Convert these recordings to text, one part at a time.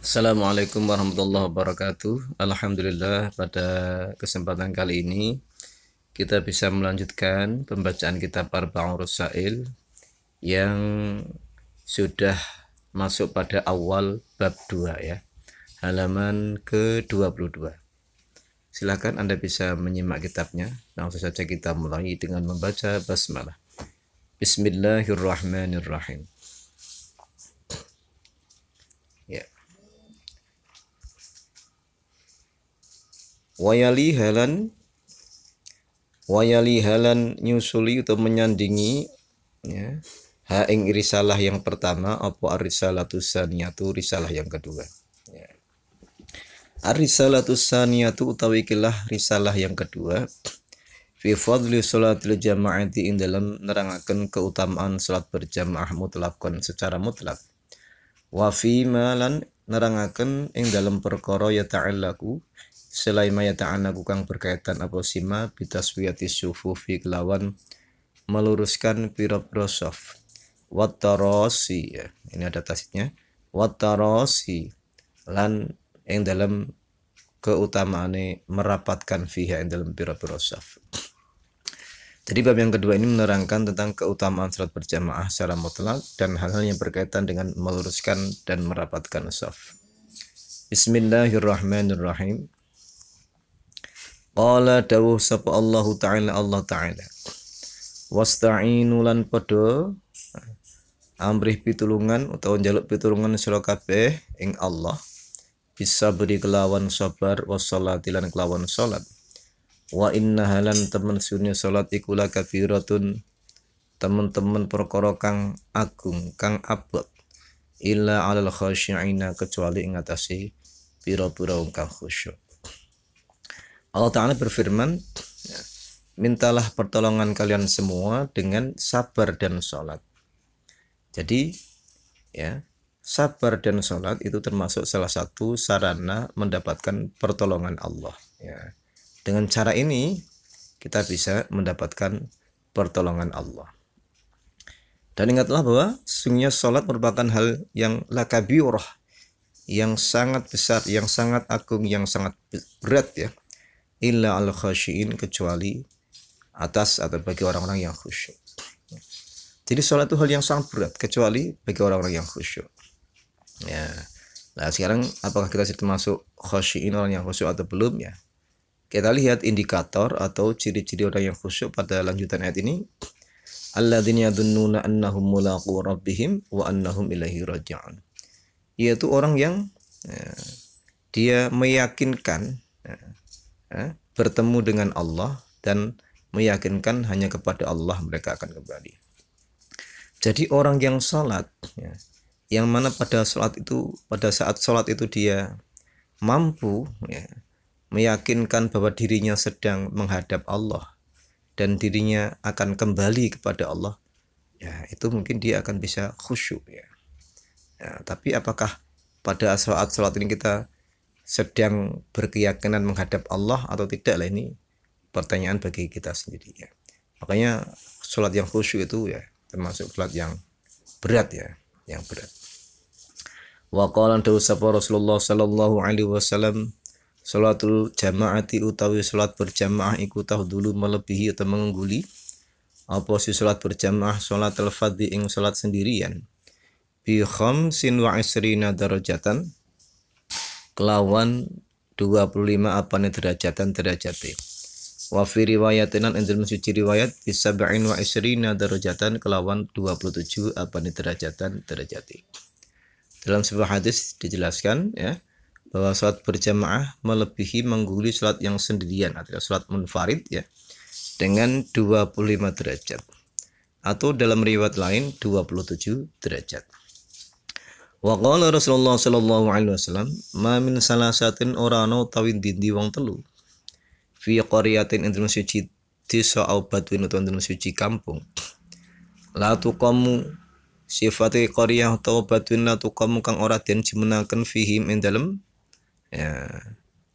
Assalamualaikum warahmatullahi wabarakatuh. Alhamdulillah, pada kesempatan kali ini kita bisa melanjutkan pembacaan kitab Arba'un Rasail yang sudah masuk pada awal bab 2 ya, halaman ke-22. Silakan Anda bisa menyimak kitabnya. Langsung saja kita mulai dengan membaca basmalah. Bismillahirrahmanirrahim. Ya. Wayali halan nyusuli atau menyandingi ya, ha ing risalah yang pertama apa ar-risalatus saniyatu, risalah yang kedua ya. Ar-risalatus saniyatu utawi kilah risalah yang kedua fi fadli salatil jama'ati ing dalam nerangaken keutamaan salat berjamaah mutlakon secara mutlak, wa fi malan nerangaken ing dalam perkara ya ta'allaku selain maya ta'anaku kang berkaitan apa sima bitaswiyati syufufi kelawan meluruskan pira-pira shaf wattarasi ya. Ini ada tasnya wattarasi lan ing dalam keutamaane merapatkan fiha ing dalam pira-pira shaf. Jadi bab yang kedua ini menerangkan tentang keutamaan salat berjamaah secara mutlak dan hal-hal yang berkaitan dengan meluruskan dan merapatkan shaf. Bismillahirrahmanirrahim. Qala dawuh sapa Allah Ta'ala wasta'inu lan padha amrih pitulungan utawa njaluk pitulungan sira kabeh ing Allah bisa beri kelawan sabar wassalati lan kelawan salat wa inna halan temen sunnya salat iku la kafiratun temen-temen perkara kang agung kang abot illa alal khasyi'ina kecuali ing atase pira-pira kang khusyuk. Allah Ta'ala berfirman, mintalah pertolongan kalian semua dengan sabar dan sholat. Jadi, ya, sabar dan sholat itu termasuk salah satu sarana mendapatkan pertolongan Allah. Ya. Dengan cara ini, kita bisa mendapatkan pertolongan Allah. Dan ingatlah bahwa sesungguhnya sholat merupakan hal yang lakabirah, yang sangat besar, yang sangat agung, yang sangat berat ya. Illa al khasyiin, kecuali atas atau bagi orang-orang yang khusyuk. Jadi sholat itu hal yang sangat berat kecuali bagi orang-orang yang khusyuk. Ya. Nah sekarang apakah kita sudah termasuk khasyiin, orang yang khusyuk atau belum ya? Kita lihat indikator atau ciri-ciri orang yang khusyuk pada lanjutan ayat ini. Alladzina yadhunnuna annahum mulaqu rabbihim wa annahum ilaihi raji'un. Yaitu orang yang dia meyakinkan bertemu dengan Allah dan meyakinkan hanya kepada Allah mereka akan kembali. Jadi orang yang sholat ya, yang mana pada saat sholat itu dia mampu ya, meyakinkan bahwa dirinya sedang menghadap Allah dan dirinya akan kembali kepada Allah, ya itu mungkin dia akan bisa khusyuk ya. Tapi apakah pada saat sholat ini kita sedang berkeyakinan menghadap Allah atau tidak lah, ini pertanyaan bagi kita sendiri ya. Makanya sholat yang khusyuk itu ya termasuk sholat yang berat ya, yang berat. Wa qala Rasulullah sallallahu alaihi wasallam salatul jamaati utawi salat berjamaah iku dulu melebihi atau mengungguli apa si salat berjamaah salat al-fardhi ing salat sendirian bi khamsin wa isrina darajatan kelawan 25 apane derajatan derajate. Wa fi riwayatinan ing dalam suci riwayat bisa ba'in wa isrina derajatan kelawan 27 apane derajatan derajate. Dalam sebuah hadis dijelaskan ya bahwa salat berjamaah melebihi mengguli salat yang sendirian atau salat munfarid ya dengan 25 derajat. Atau dalam riwayat lain 27 derajat. Wa qala Rasulullah sallallahu alaihi wasallam ma min salasatin orano tawin dindi wong telu fi qaryatin ing suci desa au badwin utawa ing suci kampung la tuqamu sifate qaryah utawa badwin la tuqamu kang ora den jimenaken fihim ing dalem ya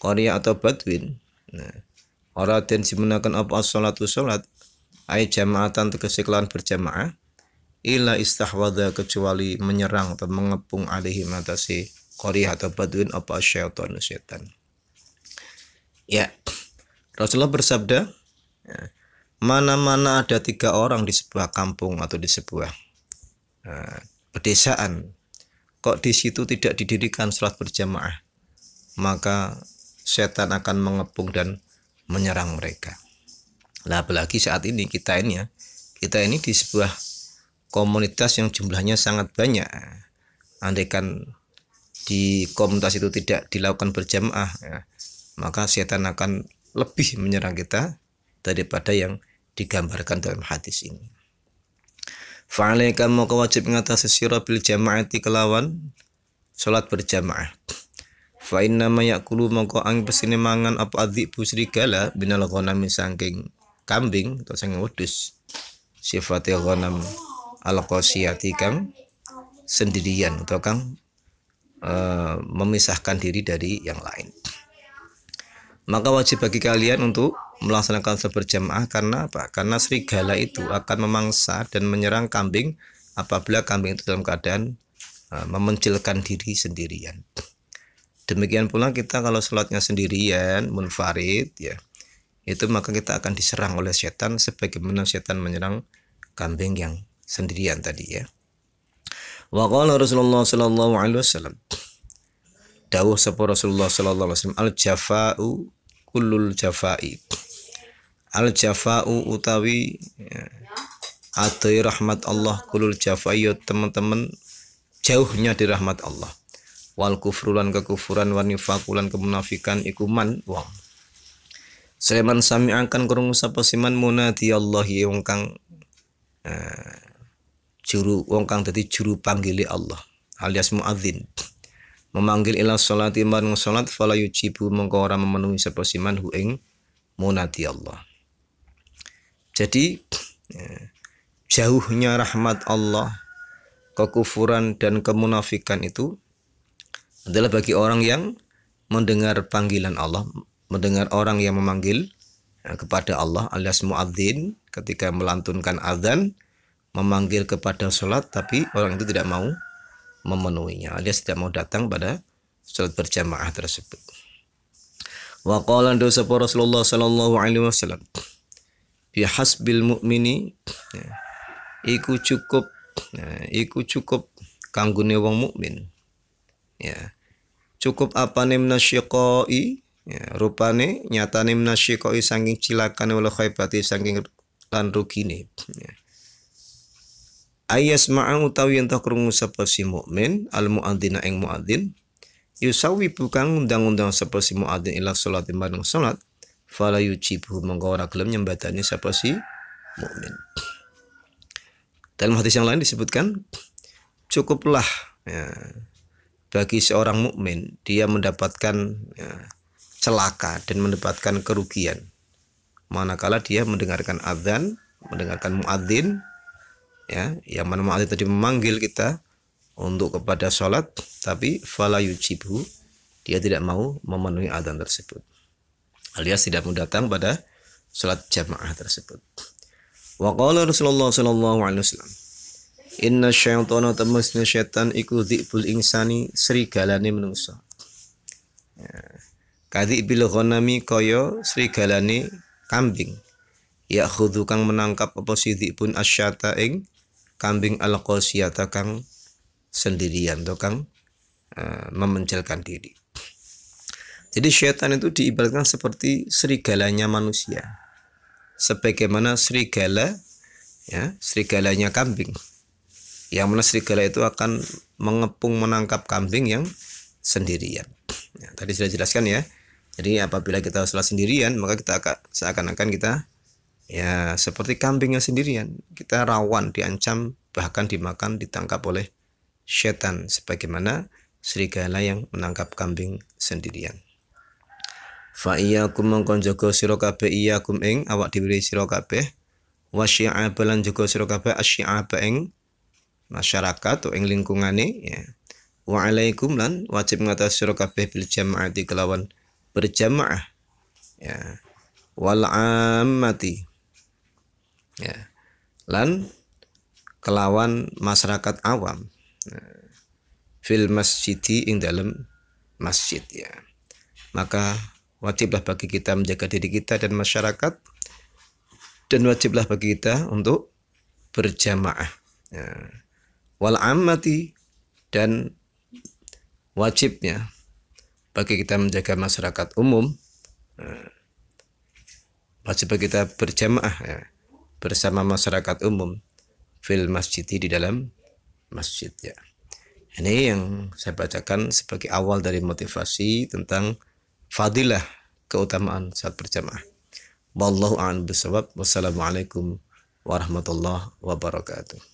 qaryah atau badwin ora den jimenaken apa salatu salat ai jamaatan tegese kelawan berjamaah illa istahwadha kecuali menyerang atau mengepung alaihi matasi qaryah atau badwin apa syaitan setan. Ya, Rasulullah bersabda, ya, mana-mana ada 3 orang di sebuah kampung atau di sebuah pedesaan, kok di situ tidak didirikan sholat berjamaah, maka setan akan mengepung dan menyerang mereka. Nah, apalagi saat ini kita ini di sebuah komunitas yang jumlahnya sangat banyak. Andaikan di komunitas itu tidak dilakukan berjamaah, ya, maka setan akan lebih menyerang kita daripada yang digambarkan dalam hadis ini. Fa'alaika maka wajib ngatasi sira bil jama'ati kelawan salat berjamaah. Fa inna ma yaqulu maka ang pesine mangan apa adzibu serigala binal ghanami saking kambing atau saking wedhus. Sifate ghanam al-qasiyati kang sendirian atau kang memisahkan diri dari yang lain. Maka wajib bagi kalian untuk melaksanakan salat berjamaah. Karena apa? Karena serigala itu akan memangsa dan menyerang kambing apabila kambing itu dalam keadaan memencilkan diri sendirian. Demikian pula kita kalau sholatnya sendirian, munfarid, ya, itu maka kita akan diserang oleh setan sebagaimana setan menyerang kambing yang sendirian tadi, ya. Wa qala Rasulullah sallallahu alaihi wasallam, dawuh sapa Rasulullah sallallahu alaihi wasallam, al-jafa'u kullul jafai. Al-jafa'u utawi adai rahmat Allah, kullul jafai teman-teman jauhnya di rahmat Allah. Wal kufrulan kekufuran, wa nifaqulan kemunafikan iku man wong. Sleman sami akan krungu sapa siman munadi Allah wong kang dadi juru panggili Allah alias muadzin. Memanggil ila sholati marang salat fala yujibu mongko ora memenuhi sapa siman hu ing munadi Allah. Jadi jauhnya rahmat Allah, kekufuran dan kemunafikan itu adalah bagi orang yang mendengar panggilan Allah, mendengar orang yang memanggil kepada Allah alias muadzin ketika melantunkan azan, memanggil kepada sholat tapi orang itu tidak mau memenuhinya alias tidak mau datang pada sholat berjamaah tersebut. Wa qala dosa Rasulullah sallallahu alaihi wasallam, bi hasbil mu'mini, iku cukup kanggone wong mukmin. Ya, cukup apane minasyiqai, ya, rupane nyatane minasyiqai saking cilakane wal khaibati saking lan rugine, ya. Ayas ma'ang utawi ento krungu sapa si mukmin al muadzina ing muadzin yusawi bukan undang-undang sapa si muadzin ila salat marang salat fala yujibu mongko ora gelem nyembadani sapa si mukmin. Dalam hadis yang lain disebutkan cukuplah, ya, bagi seorang mukmin dia mendapatkan, ya, celaka dan mendapatkan kerugian manakala dia mendengarkan azan, mendengarkan muadzin, ya, yang mana muadzin tadi memanggil kita untuk kepada sholat tapi fala yujibu, dia tidak mau memenuhi azan tersebut alias tidak mau datang pada sholat jamaah tersebut. Wa qala Rasulullah sallallahu alaihi wasallam, inna syaitana tamasna syaitan iku dzibul insani serigalane manungsa. Ya. Kadhi bil ghanami kaya serigalane kambing. Ya khudhu kang menangkap apa sidhipun asyata ing kambing al-qasiyata kang sendirian atau kang memencilkan diri. Jadi syaitan itu diibaratkan seperti serigalanya manusia. Sebagaimana serigala, ya, serigalanya kambing. Yang mana serigala itu akan mengepung menangkap kambing yang sendirian. Ya, tadi sudah jelaskan, ya. Jadi apabila kita sholat sendirian, maka kita seakan-akan kita, ya, seperti kambing yang sendirian. Kita rawan diancam, bahkan dimakan, ditangkap oleh syaitan sebagaimana serigala yang menangkap kambing sendirian. Fa iyyakum mongkon jaga sira kabeh iyyakum ing awak dhewe sira kabeh wa syi'a balan jaga sira kabeh asyi'a ing masyarakat atau ing lingkungane, ya. Wa alaikum lan wajib ngatasi sira kabeh bil jamaati kelawan berjamaah, ya, wal ammati, ya, lan kelawan masyarakat awam. Nah, fil masjidi ing dalam masjid ya. Maka wajiblah bagi kita menjaga diri kita dan masyarakat, dan wajiblah bagi kita untuk berjamaah ya. Wal ammati, dan wajibnya bagi kita menjaga masyarakat umum, wajib bagi kita berjamaah ya, bersama masyarakat umum fil masjid, di dalam masjid ya. Ini yang saya bacakan sebagai awal dari motivasi tentang fadilah keutamaan saat berjamaah. Wallahu a'lam bishawab. Wassalamualaikum warahmatullahi wabarakatuh.